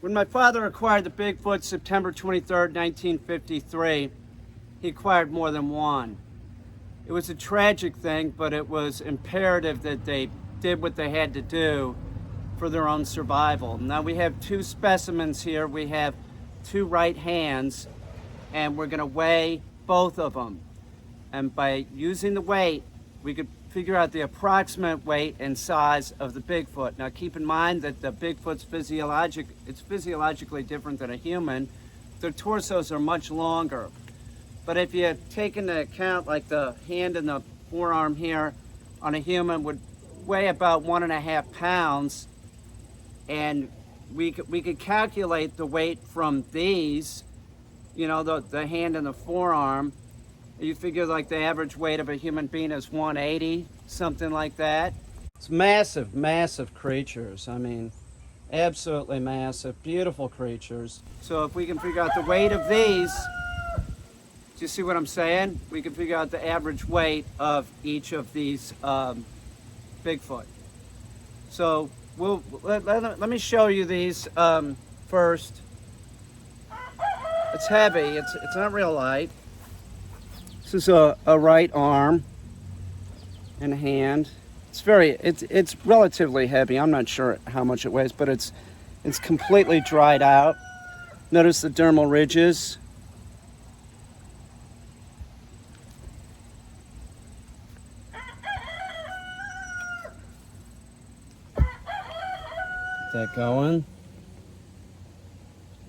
When my father acquired the Bigfoot September 23rd, 1953, he acquired more than one. It was a tragic thing, but it was imperative that they did what they had to do for their own survival. Now we have two specimens here. We have two right hands, and we're gonna weigh both of them. And by using the weight, we could figure out the approximate weight and size of the Bigfoot. Now keep in mind that the Bigfoot's physiologically different than a human. Their torsos are much longer. But if you take into account like the hand and the forearm here on a human would weigh about 1.5 pounds, and we could calculate the weight from these, you know, the hand and the forearm. You figure like the average weight of a human being is 180, something like that. It's massive, massive creatures. I mean, absolutely massive, beautiful creatures. So if we can figure out the weight of these, do you see what I'm saying? We can figure out the average weight of each of these Bigfoot. So let me show you these first. It's heavy, it's not real light. This is a right arm and hand. It's relatively heavy. I'm not sure how much it weighs, but it's completely dried out. Notice the dermal ridges. Get that going.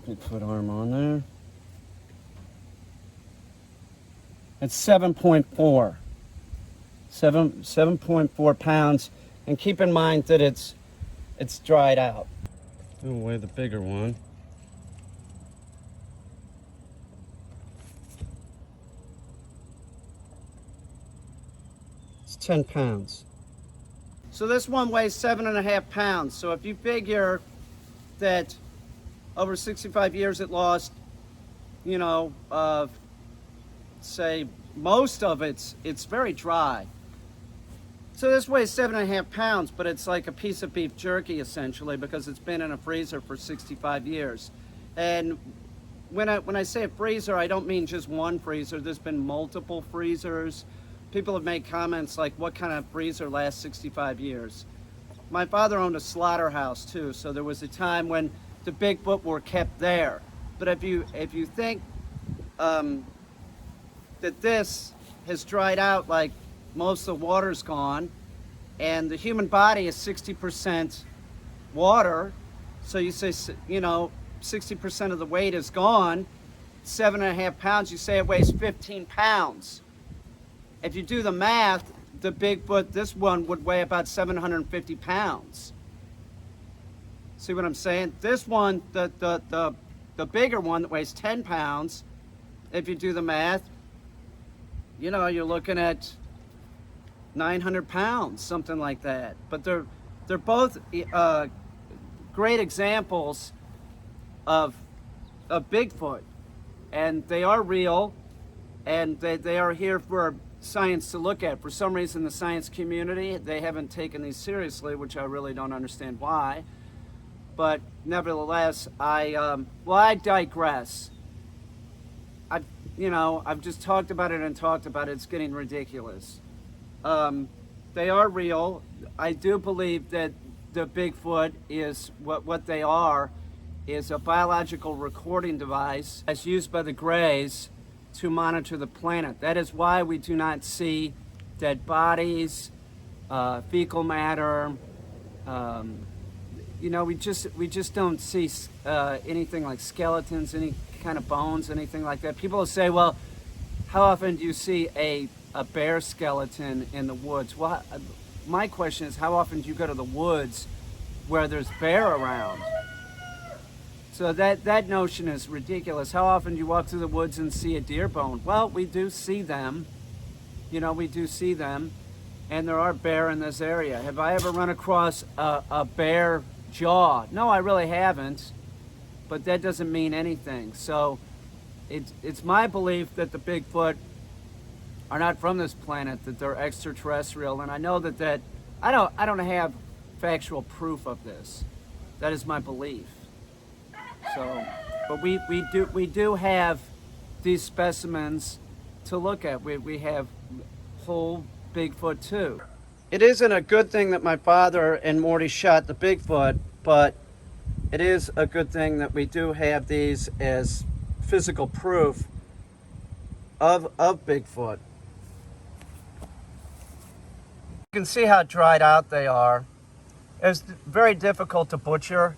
Bigfoot arm on there. It's 7.4. 7.4 pounds. And keep in mind that it's dried out. We'll weigh the bigger one. It's 10 pounds. So this one weighs 7.5 pounds. So if you figure that over 65 years it lost, you know, say most of it's very dry. So this weighs 7.5 pounds, but it's like a piece of beef jerky essentially because it's been in a freezer for 65 years. And when I say a freezer, I don't mean just one freezer. There's been multiple freezers. People have made comments like, what kind of freezer lasts 65 years? My father owned a slaughterhouse too, so there was a time when the Bigfoot were kept there. But if you think that this has dried out, like most of the water's gone, and the human body is 60% water, so you say, you know, 60% of the weight is gone, 7.5 pounds, you say it weighs 15 pounds. If you do the math, the Bigfoot, this one would weigh about 750 pounds. See what I'm saying? This one, the bigger one that weighs 10 pounds, if you do the math, you know, you're looking at 900 pounds, something like that. But they're both great examples of Bigfoot, and they are real, and they are here for science to look at. For some reason, the science community, they haven't taken these seriously, which I really don't understand why. But nevertheless, I digress. I've just talked about it and talked about it. It's getting ridiculous. They are real. I do believe that the Bigfoot is what they are is a biological recording device as used by the Greys to monitor the planet. That is why we do not see dead bodies, fecal matter. We just don't see anything like skeletons, any kind of bones, anything like that. People will say, well, how often do you see a bear skeleton in the woods? Well, my question is, how often do you go to the woods where there's bear around? So that notion is ridiculous. How often do you walk through the woods and see a deer bone? Well, we do see them. We do see them. And there are bear in this area. Have I ever run across a bear jaw? No, I really haven't. But that doesn't mean anything. So it's my belief that the Bigfoot are not from this planet, that they're extraterrestrial. And I know that I don't have factual proof of this. That is my belief. So, but we do have these specimens to look at. We have whole Bigfoot too. It isn't a good thing that my father and Morty shot the Bigfoot, but it is a good thing that we do have these as physical proof of Bigfoot. You can see how dried out they are. It's very difficult to butcher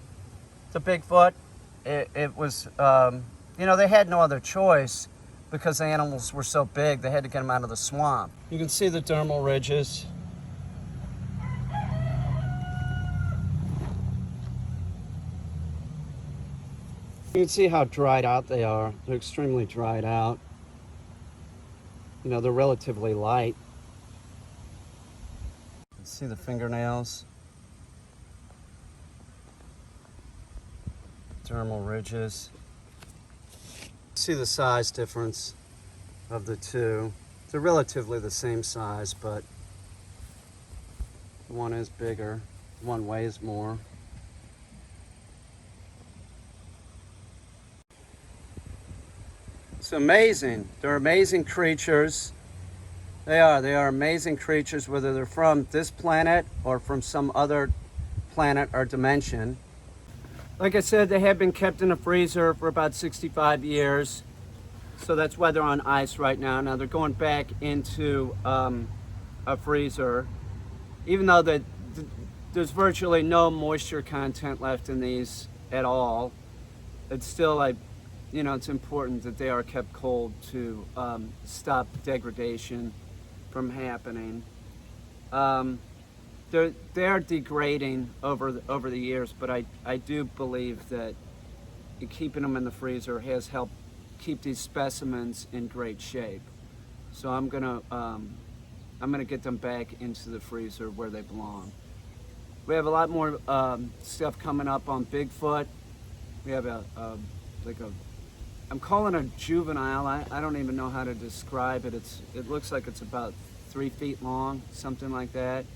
the Bigfoot. It was, you know, they had no other choice because the animals were so big, they had to get them out of the swamp. You can see the dermal ridges. You can see how dried out they are. They're extremely dried out. You know, they're relatively light. You can see the fingernails. Dermal ridges. See the size difference of the two. They're relatively the same size, but one is bigger, one weighs more. It's amazing. They're amazing creatures. They are amazing creatures, whether they're from this planet or from some other planet or dimension. Like I said, they have been kept in a freezer for about 65 years. So that's why they're on ice right now. Now they're going back into a freezer. Even though there's virtually no moisture content left in these at all, it's still like, you know, it's important that they are kept cold to stop degradation from happening. They are degrading over the years, but I do believe that keeping them in the freezer has helped keep these specimens in great shape. So I'm gonna get them back into the freezer where they belong. We have a lot more stuff coming up on Bigfoot. We have I'm calling it a juvenile. I don't even know how to describe it. It looks like it's about 3 feet long, something like that.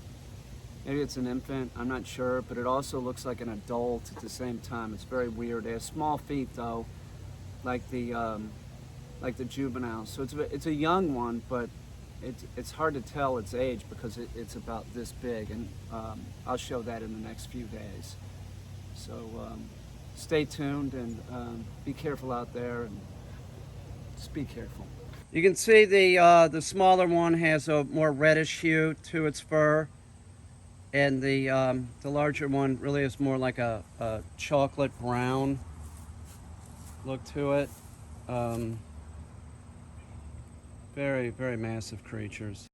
Maybe it's an infant, I'm not sure, but it also looks like an adult at the same time. It's very weird. They have small feet though, like the juvenile. So it's a young one, but it's hard to tell its age because it's about this big, and I'll show that in the next few days. So stay tuned and be careful out there, and just be careful. You can see the smaller one has a more reddish hue to its fur. And the larger one really is more like a chocolate brown look to it. Very, very massive creatures.